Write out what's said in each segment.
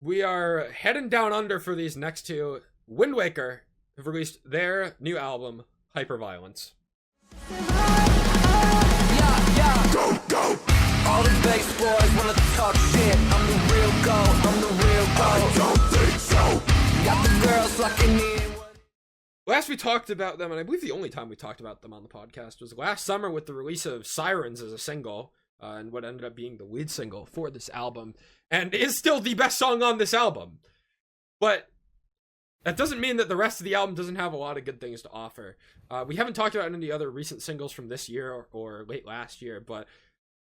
We are heading down under for these next two. Windwaker have released their new album, Hyperviolence. Yeah, yeah. Go, go. All the base boys wanna talk shit. I'm the real go. I'm the real go. I don't think so. Got the girls flocking in. Last we talked about them, and I believe the only time we talked about them on the podcast was last summer with the release of Sirens as a single, and what ended up being the lead single for this album, and is still the best song on this album. But that doesn't mean that the rest of the album doesn't have a lot of good things to offer. We haven't talked about any other recent singles from this year or late last year, but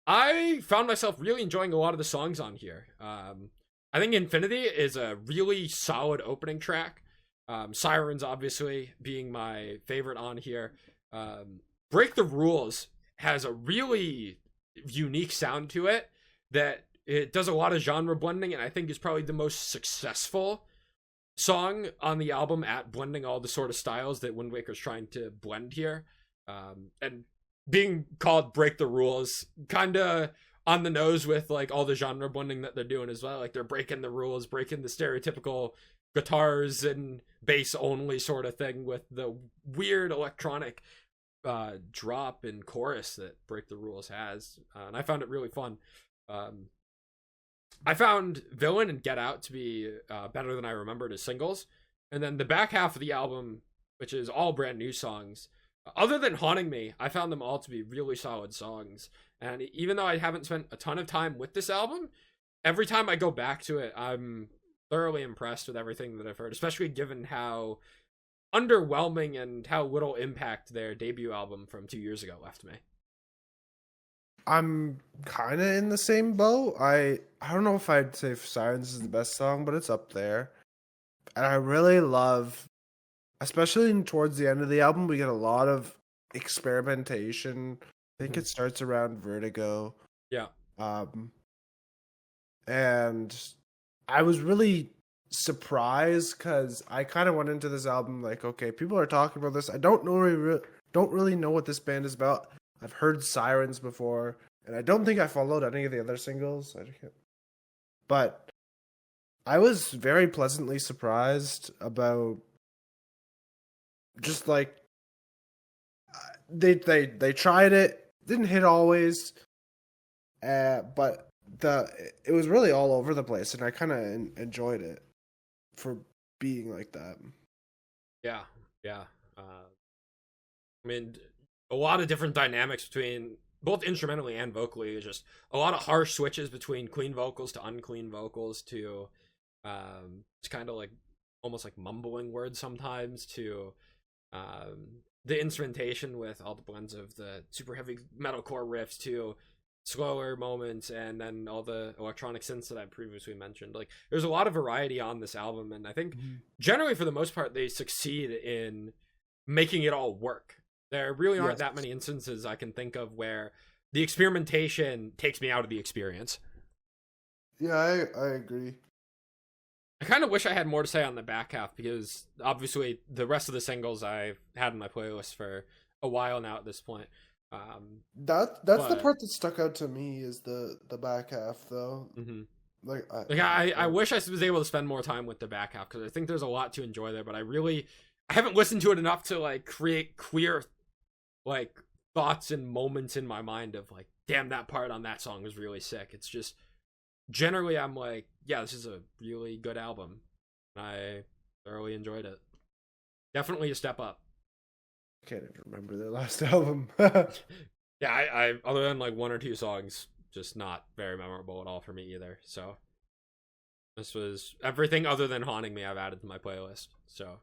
I found myself really enjoying a lot of the songs on here. I think Infinity is a really solid opening track. Sirens, obviously, being my favorite on here. Break the Rules has a really unique sound to it that it does a lot of genre blending, and I think is probably the most successful song on the album at blending all the sort of styles that Wind Waker's trying to blend here. And being called Break the Rules, kind of on the nose with like all the genre blending that they're doing as well. Like they're breaking the rules, breaking the stereotypical guitars and bass only sort of thing with the weird electronic drop and chorus that Break the Rules has. And I found it really fun. I found Villain and Get Out to be better than I remembered as singles. And then the back half of the album, which is all brand new songs, other than Haunting Me, I found them all to be really solid songs. And even though I haven't spent a ton of time with this album, every time I go back to it, I'm thoroughly impressed with everything that I've heard, especially given how underwhelming and how little impact their debut album from 2 years ago left me. I'm kind of in the same boat. I don't know if I'd say Sirens is the best song, but it's up there. And I really love, especially towards the end of the album, we get a lot of experimentation. I think it starts around Vertigo. Yeah. And I was really surprised because I kind of went into this album like, okay, people are talking about this. I don't really know what this band is about. I've heard Sirens before, and I don't think I followed any of the other singles. But I was very pleasantly surprised about just like they tried it, didn't hit always, but it was really all over the place, and I kind of enjoyed it for being like that. Yeah. I mean, a lot of different dynamics between both instrumentally and vocally. Just a lot of harsh switches between clean vocals to unclean vocals to it's kind of like almost like mumbling words sometimes to the instrumentation with all the blends of the super heavy metalcore riffs to slower moments, and then all the electronic synths that I previously mentioned. Like there's a lot of variety on this album, and I think generally for the most part they succeed in making it all work. There really aren't that many instances I can think of where the experimentation takes me out of the experience. Yeah, I agree. I kind of wish I had more to say on the back half, because obviously the rest of the singles I've had in my playlist for a while now at this point. That's the part that stuck out to me is the back half though. Mm-hmm. I wish I was able to spend more time with the back half, because I think there's a lot to enjoy there, but I haven't listened to it enough to like create clear like thoughts and moments in my mind of like, damn, that part on that song was really sick. It's just generally I'm like, yeah, this is a really good album. I thoroughly enjoyed it. Definitely a step up. I can't even remember their last album. Yeah, I other than like one or two songs, just not very memorable at all for me either. So this was everything other than Haunting Me I've added to my playlist. So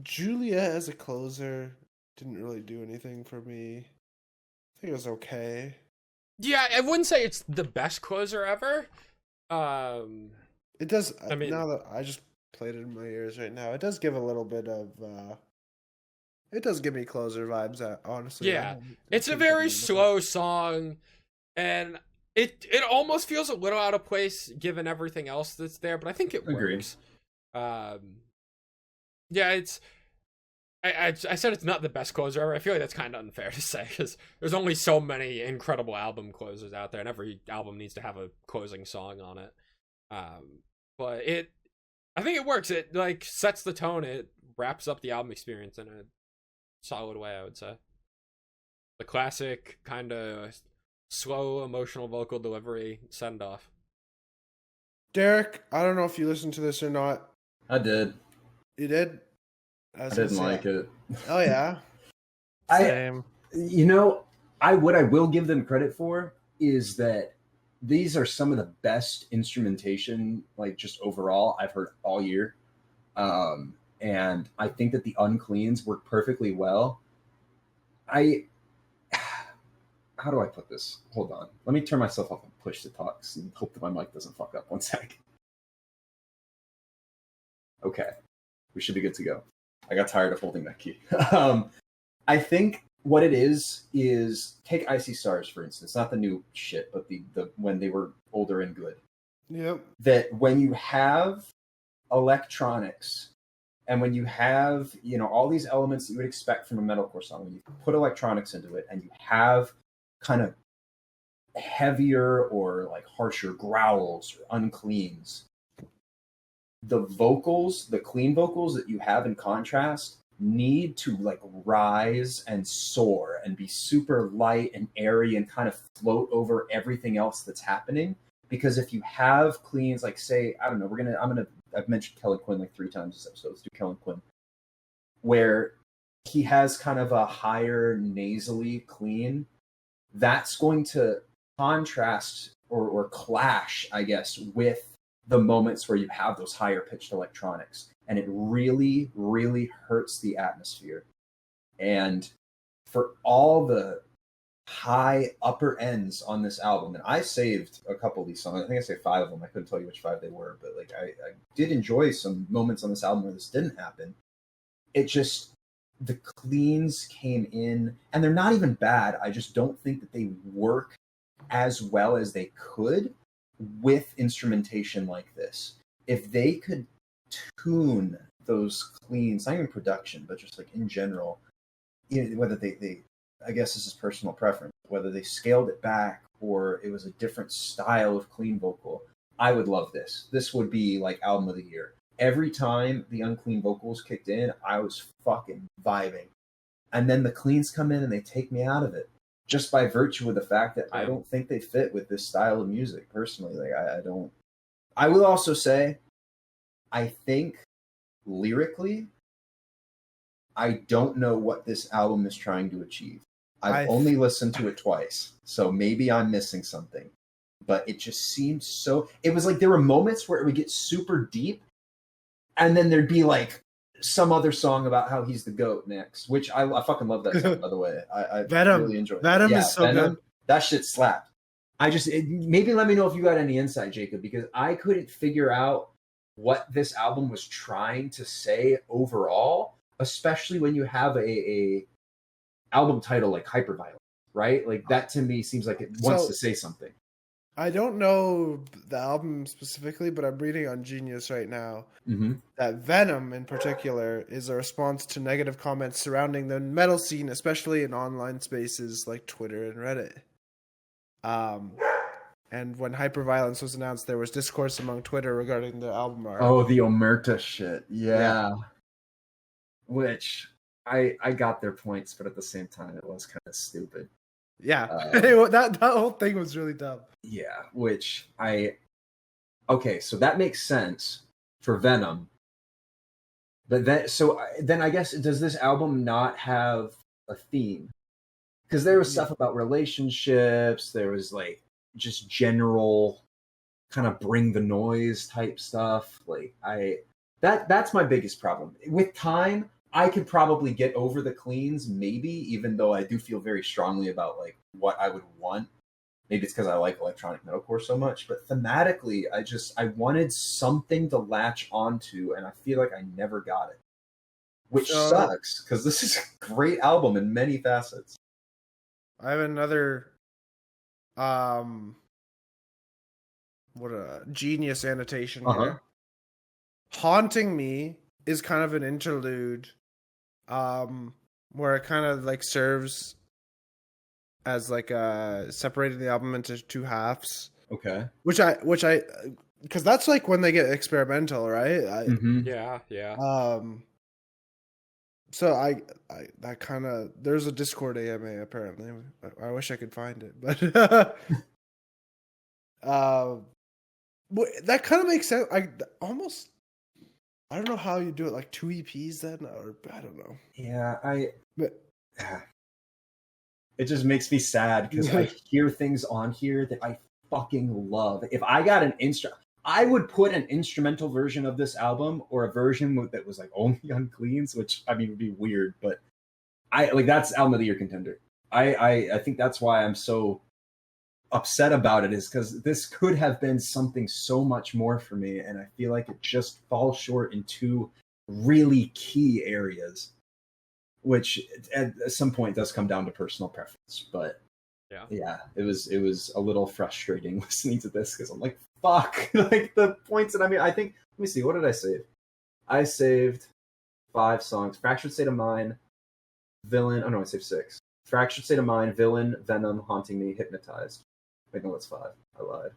Julia as a closer didn't really do anything for me. I think it was okay. Yeah, I wouldn't say it's the best closer ever. It does. I mean, now that I just played it in my ears right now, it does give a little bit of. It does give me closer vibes. Honestly, yeah, it's a very slow song, and it almost feels a little out of place given everything else that's there. But I think it works. Yeah, I said it's not the best closer ever. I feel like that's kind of unfair to say because there's only so many incredible album closers out there, and every album needs to have a closing song on it. But I think it works. It like sets the tone. It wraps up the album experience in a solid way, I would say. The classic kind of slow, emotional vocal delivery send off. Derek, I don't know if you listened to this or not. I did. You did? I didn't like it. Oh yeah. Same. What I will give them credit for is that these are some of the best instrumentation, like just overall, I've heard all year. And I think that the uncleans work perfectly well. How do I put this? Hold on. Let me turn myself off and push the talks and hope that my mic doesn't fuck up. 1 sec. Okay. We should be good to go. I got tired of holding that key. I think what it is take Icy Stars, for instance, not the new shit, but the when they were older and good. Yep. That when you have electronics and when you have, all these elements that you would expect from a metalcore song, when you put electronics into it and you have kind of heavier or like harsher growls or uncleans, the vocals, the clean vocals that you have in contrast need to like rise and soar and be super light and airy and kind of float over everything else that's happening. Because if you have cleans, like say, I don't know, I've mentioned Kellen Quinn like 3 times this episode. Let's do Kellen Quinn, where he has kind of a higher nasally clean. That's going to contrast or clash, I guess, with the moments where you have those higher pitched electronics, and it really, really hurts the atmosphere. And for all the high upper ends on this album, and I saved a couple of these songs. I think I saved 5 of them. I couldn't tell you which 5 they were, but like I did enjoy some moments on this album where this didn't happen. It just, the cleans came in, and they're not even bad. I just don't think that they work as well as they could with instrumentation like this. If they could tune those cleans, not even production, but just like in general, whether they I guess this is personal preference, whether they scaled it back or it was a different style of clean vocal, I would love this. This would be like album of the year. Every time the unclean vocals kicked in, I was fucking vibing. And then the cleans come in and they take me out of it, just by virtue of the fact that I don't think they fit with this style of music, personally. Like, I don't. I will also say, I think lyrically, I don't know what this album is trying to achieve. I've only listened to it twice, so maybe I'm missing something. But it just seemed so... It was like there were moments where it would get super deep, and then there'd be like some other song about how he's the GOAT next, which I fucking love that song, by the way. I really enjoy it. Venom is so Venom, good. That shit slapped. Maybe let me know if you got any insight, Jacob, because I couldn't figure out what this album was trying to say overall, especially when you have a album title like Hyperviolence, right? Like that to me seems like it wants to say something. I don't know the album specifically, but I'm reading on Genius right now that Venom in particular is a response to negative comments surrounding the metal scene, especially in online spaces like Twitter and Reddit. And when Hyperviolence was announced, there was discourse among Twitter regarding the album art. Oh, the Omerta shit. Yeah. Which I got their points, but at the same time, it was kind of stupid. Yeah. That whole thing was really dumb. Yeah, okay, so that makes sense for Venom. But then I guess, does this album not have a theme? Because there was stuff about relationships, there was like just general kind of bring the noise type stuff. Like that's my biggest problem. With time, I could probably get over the cleans, maybe, even though I do feel very strongly about like what I would want. Maybe it's because I like electronic metalcore so much, but thematically, I wanted something to latch onto, and I feel like I never got it, which sucks because this is a great album in many facets. I have another, Genius annotation here. Haunting Me is kind of an interlude where it kind of like serves as like separating the album into two halves. Okay. Which I because that's like when they get experimental, right? Mm-hmm. Yeah. So I that kind of there's a Discord AMA apparently. I wish I could find it, but that kind of makes sense. I don't know how you do it, like 2 EPs then, or I don't know. Yeah, But it just makes me sad because I hear things on here that I fucking love. If I got I would put an instrumental version of this album or a version that was like only on cleans, which I mean would be weird, but I like that's album of the year contender. I think that's why I'm so upset about it, is because this could have been something so much more for me, and I feel like it just falls short in two really key areas, which at some point does come down to personal preference. But yeah, it was a little frustrating listening to this because I'm like, fuck, like the points that I think. Let me see, what did I save? I saved 5 songs: Fractured State of Mind, Villain. Oh no, I saved 6. Fractured State of Mind, Villain, Venom, Haunting Me, Hypnotized. Wait, no, that's 5. I lied.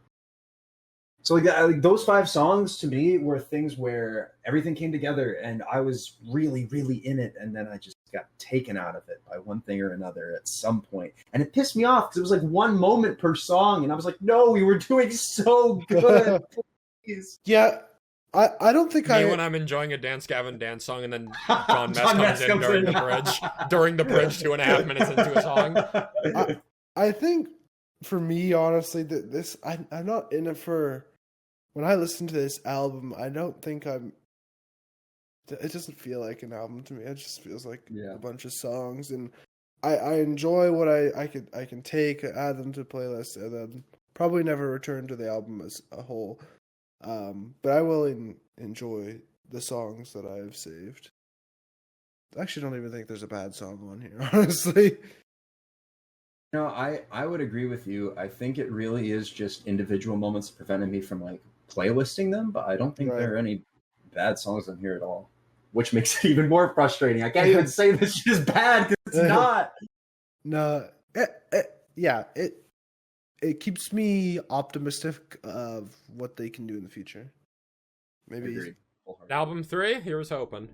So like those 5 songs to me were things where everything came together and I was really, really in it, and then I just got taken out of it by one thing or another at some point. And it pissed me off because it was like 1 moment per song, and I was like, no, we were doing so good. Please. yeah, I don't think Me when I'm enjoying a Dance Gavin Dance song and then John Mess comes in during the bridge. During the bridge, 2.5 minutes into a song. I think for me, honestly, that this I'm not in it for. When I listen to this album, I don't think I'm. It doesn't feel like an album to me. It just feels like a bunch of songs, and I enjoy what I can take, add them to playlists, and then probably never return to the album as a whole. But I will enjoy the songs that I've saved. I actually don't even think there's a bad song on here, honestly. No, I would agree with you. I think it really is just individual moments that prevented me from like playlisting them, but I don't think there are any bad songs on here at all, which makes it even more frustrating. I can't even say this shit is bad because it's not. No, it keeps me optimistic of what they can do in the future. Maybe Album 3, here's hoping.